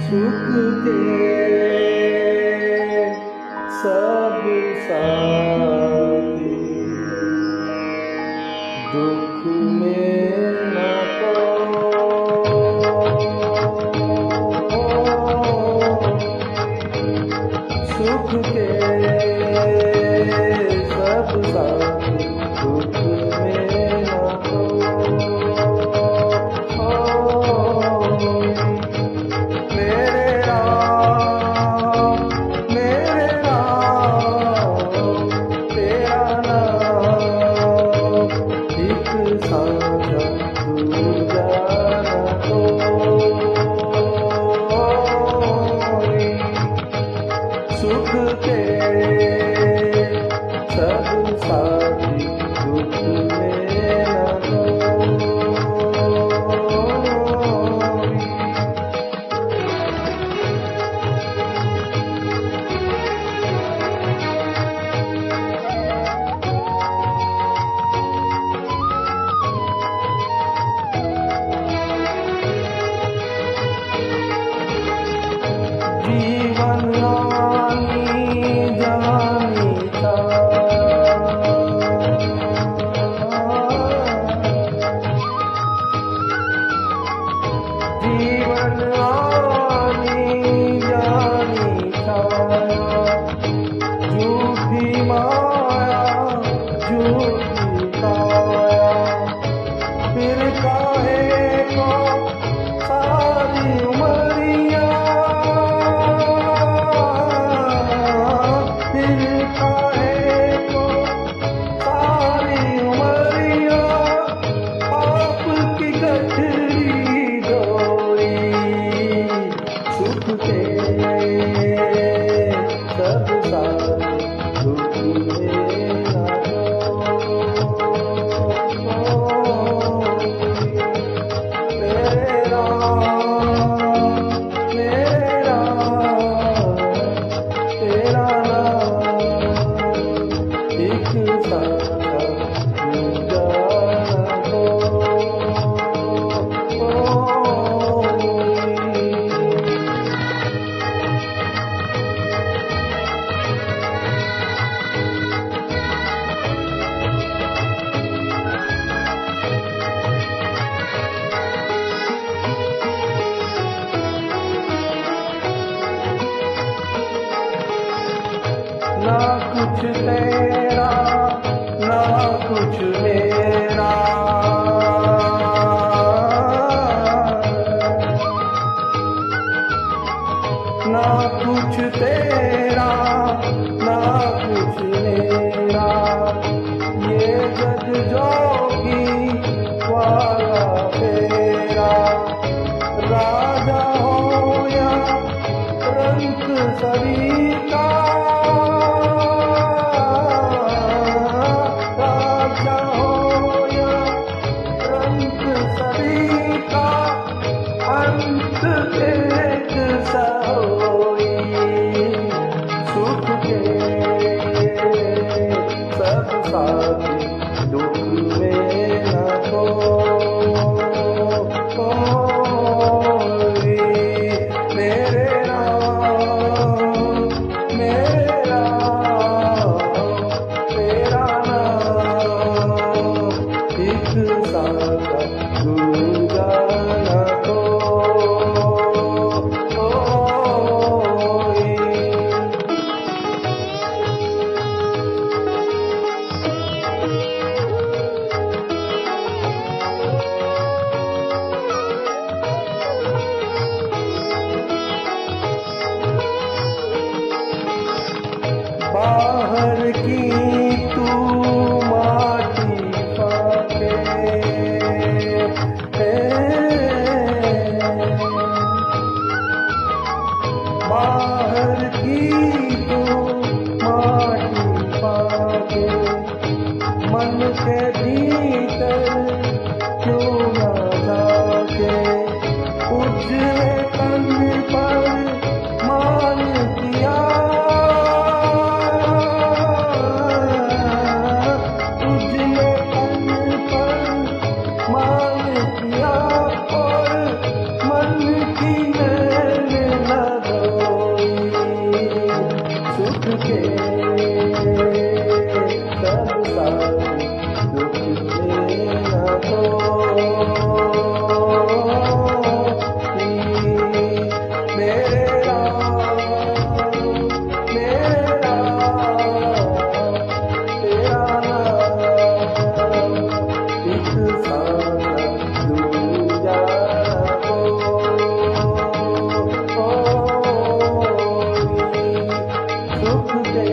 सुख के सब साथी दुख में न सुख के सब साथी दुख में न सुख के सब साथी दुख में न जीवन आनी जानी था जीवन आनी जानी था झूठी माया झूठी काया फिर काहे को सारी उमरिया ना कुछ तेरा ना कुछ मेरा ना कुछ तेरा ना कुछ मेरा ये जग जोगी वाला फेरा राजा हो या रंग सभी का सुख के सब साथी दुख में न कोई मेरे राम तेरा नाम एक साथ दूजा न बाहर की तू माटी पाके बाहर की तू माटी पाके सुख के सब साथी दुख लेना तो मेरे राम तेरा नाम एक साथ दूजा सुख के